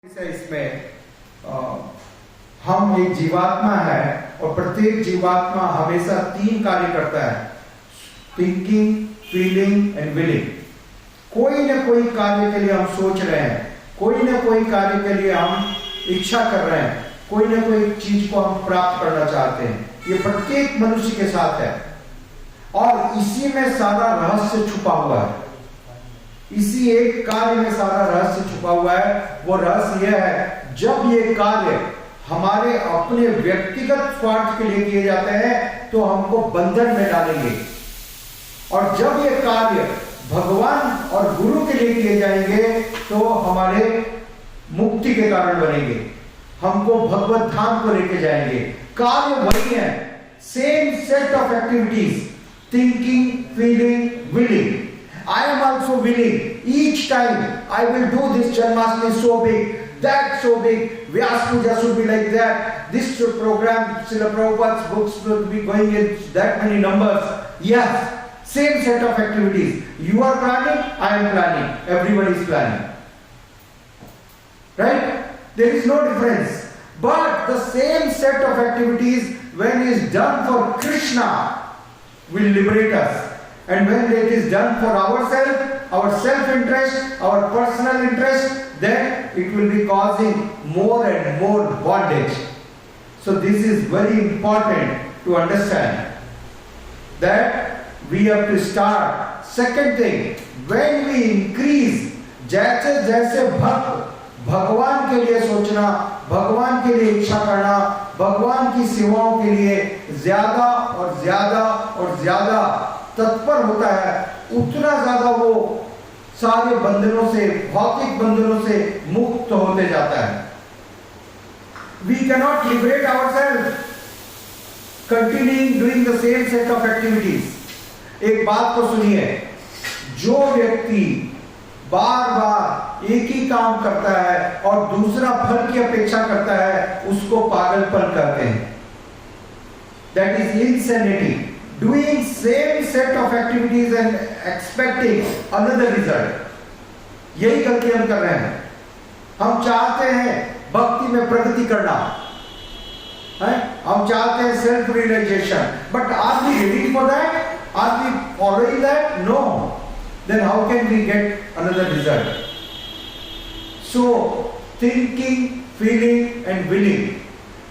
इसमें हम एक जीवात्मा है और प्रत्येक जीवात्मा हमेशा तीन कार्य करता है, थिंकिंग, फीलिंग एंड विलिंग। कोई ना कोई कार्य के लिए हम सोच रहे हैं, कोई ना कोई कार्य के लिए हम इच्छा कर रहे हैं, कोई ना कोई चीज को हम प्राप्त करना चाहते हैं। ये प्रत्येक मनुष्य के साथ है और इसी में सारा रहस्य छुपा हुआ है। इसी एक कार्य में सारा रहस्य छुपा हुआ है। वो रहस्य यह है, जब ये कार्य हमारे अपने व्यक्तिगत स्वार्थ के लिए किए जाते हैं तो हमको बंधन में डालेंगे, और जब ये कार्य भगवान और गुरु के लिए किए जाएंगे तो हमारे मुक्ति के कारण बनेंगे, हमको भगवत धाम को लेके जाएंगे। कार्य वही है, same set of activities, thinking, feeling, willing. I am also willing. Each time I will do this Janmashtami so big, that so big. Vyas Puja should be like that. This program, Srila Prabhupada's books will be going in that many numbers. Yes, same set of activities. You are planning, I am planning. Everyone is planning. Right? There is no difference. But the same set of activities, when it is done for Krishna, will liberate us. And when it is done for ourselves, our self-interest, our personal interest, then it will be causing more and more bondage. So this is very important to understand that we have to start. Second thing, when we increase, जैसे जैसे भक्त भगवान के लिए सोचना, भगवान के लिए इच्छा करना, भगवान की सेवाओं के लिए ज्यादा और ज्यादा और ज्यादा तत्पर होता है, उतना ज्यादा वो सारे बंधनों से, भौतिक बंधनों से मुक्त होते जाता है। We cannot liberate ourselves continuing doing the same set of activities. एक बात तो सुनिए, जो व्यक्ति बार बार एक ही काम करता है और दूसरा फल की अपेक्षा करता है, उसको पागलपन कहते हैं। That is insanity. Doing same set of activities and expecting another result. यही गलती हम कर रहे हैं। हम चाहते हैं भक्ति में प्रगति करना, है? हम चाहते हैं self realisation, but are we ready for that? Are we following that? No. Then how can we get another result? So thinking, feeling and willing,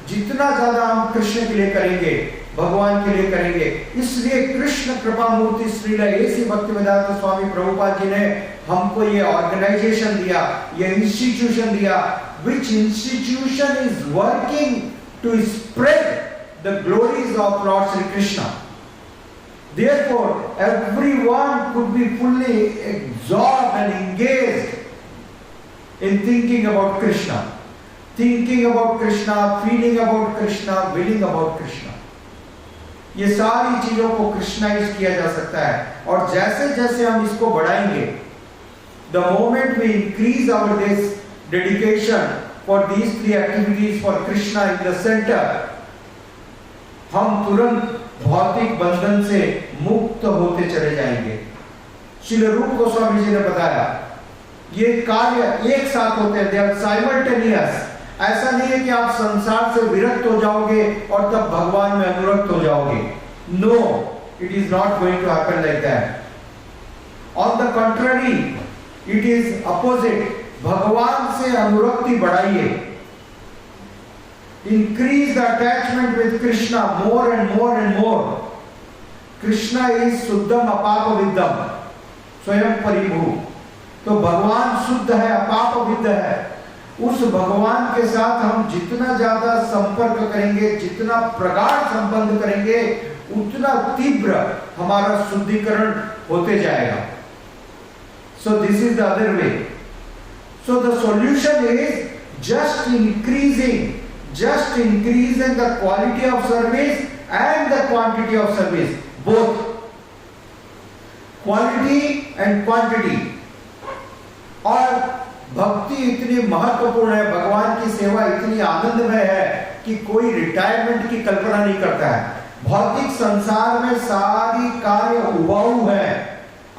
जितना ज्यादा हम कृष्ण के लिए करेंगे, भगवान के लिए करेंगे। इसलिए कृष्ण कृपा मूर्ति श्रील ऐसी भक्तिवेदांत स्वामी प्रभुपाद जी ने हमको ये ऑर्गेनाइजेशन दिया, ये इंस्टीट्यूशन दिया, which institution is working to spread the glories of Lord Sri Krishna. Therefore, everyone could be fully absorbed and engaged in thinking about Krishna, thinking about Krishna, feeling about Krishna, willing about Krishna. ये सारी चीजों को कृष्णाइज किया जा सकता है, और जैसे जैसे हम इसको बढ़ाएंगे, the moment we increase our this dedication for these three activities for Krishna in the center, हम तुरंत भौतिक बंधन से मुक्त होते चले जाएंगे। श्रील रूप गोस्वामी जी ने बताया, ये कार्य एक साथ होते हैं, they are simultaneous। ऐसा नहीं है कि आप संसार से विरक्त हो जाओगे और तब भगवान में अनुरक्त हो जाओगे। No, it is not going to happen like that. On the contrary, it is opposite. भगवान से अनुरक्ति बढ़ाइए। Increase the attachment with Krishna more and more and more. Krishna is शुद्धम अपाप विद्धम, स्वयं परिभू। तो भगवान शुद्ध है, अपाप विद्ध है। उस भगवान के साथ हम जितना ज्यादा संपर्क करेंगे, जितना प्रगाढ़ संबंध करेंगे, उतना तीव्र हमारा शुद्धिकरण होते जाएगा। So this is the other way. So the solution is just increasing the quality of service and the quantity of service, both quality and quantity. और भक्ति इतनी महत्वपूर्ण है, भगवान की सेवा इतनी आनंदमय है कि कोई रिटायरमेंट की कल्पना नहीं करता है। भौतिक संसार में सारी कार्य उबाऊ है,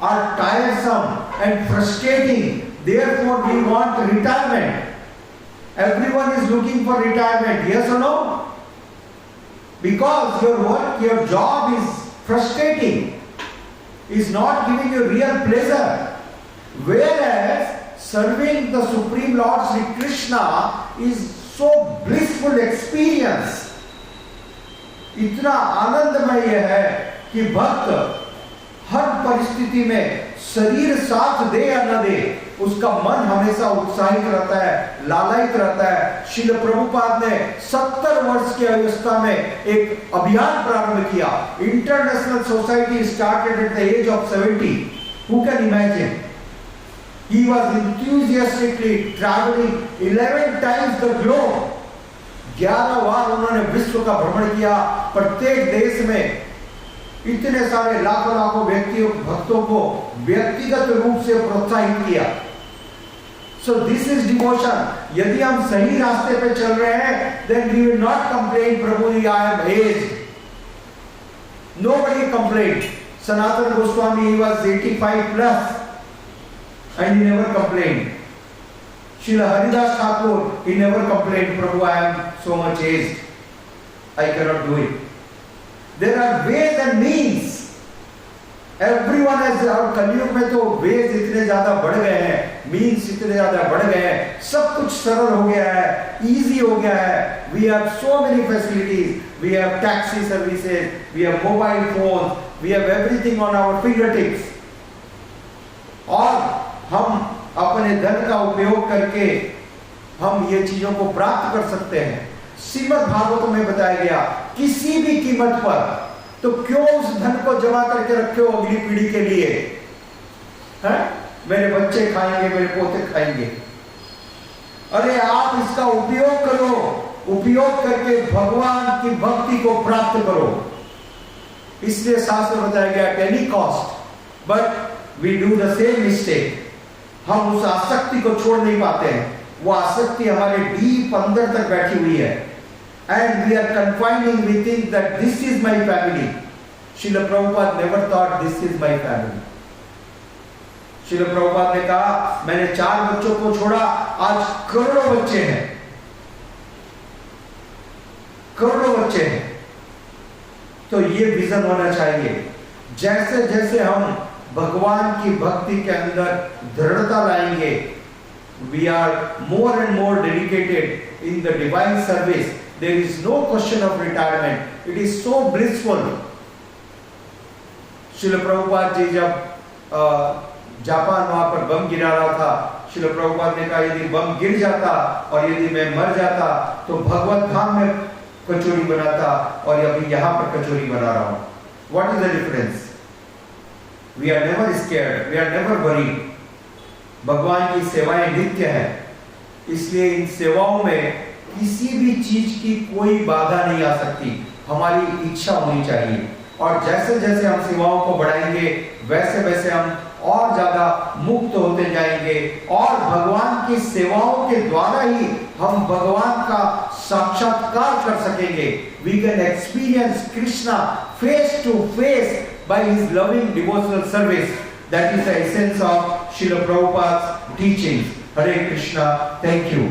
are tiresome and frustrating, therefore we want retirement. Everyone is looking for retirement, yes or no? Because your work, your job is frustrating, is not giving you real pleasure. Whereas serving the Supreme Lord Sri Krishna is so blissful experience. इतना आनंदमय है कि भक्त हर परिस्थिति में शरीर साथ दे या न दे, उसका मन हमेशा उत्साहित रहता है, लालायित रहता है। श्रील प्रभुपाद ने 70 वर्ष की अवस्था में एक अभियान प्रारंभ किया। International society started at the age of 70। Who can imagine? He was enthusiastically traveling 11 times the globe. 11 बार उन्होंने विश्व का भ्रमण किया। प्रत्येक देश में इतने सारे लाखों लाखों व्यक्तियों भक्तों को व्यक्तिगत रूप से प्रोत्साहित किया। So this is devotion. यदि हम सही रास्ते पे चल रहे हैं, then we will not complain, Prabhu ji I am aged. Nobody complained. Sanatana Goswami, he was 85 plus and he never complained. Srila Haridas Thakur, he never complained, Prabhu, I am so much aged, I cannot do it. There are ways and means. Everyone has, और कलयुग में तो ways इतने ज़्यादा बढ़ गए हैं, means इतने ज़्यादा बढ़ गए हैं, सब कुछ सरल हो गया है, easy हो गया है. We have so many facilities. We have taxi services, we have mobile phones, we have everything on our fingertips. और हम अपने धन का उपयोग करके हम ये चीजों को प्राप्त कर सकते हैं। श्रीमद् भागवत में बताया गया, किसी भी कीमत पर, तो क्यों उस धन को जमा करके रखे हो अगली पीढ़ी के लिए? हैं? मेरे बच्चे खाएंगे, मेरे पोते खाएंगे। अरे आप इसका उपयोग करो, उपयोग करके भगवान की भक्ति को प्राप्त करो। इसलिए शास्त्र बताया गया, at any cost, but we do the same mistake. हम उस आसक्ति को छोड़ नहीं पाते हैं। वो आसक्ति हमारे डीप अंदर तक बैठी हुई है। And we are confining, we think that this is my family. Srila Prabhupada never thought this is my family. Srila Prabhupada ने कहा, मैंने 4 बच्चों को छोड़ा, आज करोड़ों बच्चे हैं, करोड़ों बच्चे हैं। तो ये विजन होना चाहिए। जैसे जैसे हम भगवान की भक्ति के अंदर दृढ़ता लाएंगे, we are more and more dedicated in the divine service. There is no question of retirement. It is so blissful. Srila Prabhupada ji जब जापान वहां पर बम गिरा रहा था, श्रील प्रभुपाद ने कहा, यदि बम गिर जाता और यदि मैं मर जाता तो भगवत धाम में कचौरी बनाता और अभी यहाँ पर कचौरी बना रहा हूँ। What is the difference? We are never scared. We are never worried. भगवान की सेवाएं नित्य है, इसलिए इन सेवाओं में किसी भी चीज की कोई बाधा नहीं आ सकती। हमारी इच्छा होनी चाहिए, और जैसे जैसे हम सेवाओं को बढ़ाएंगे, वैसे वैसे हम और ज्यादा मुक्त होते जाएंगे, और भगवान की सेवाओं के द्वारा ही हम भगवान का साक्षात्कार कर सकेंगे। We can experience Krishna face to face by his loving devotional service. That is the essence of Srila Prabhupada's teachings. Hare Krishna. Thank you.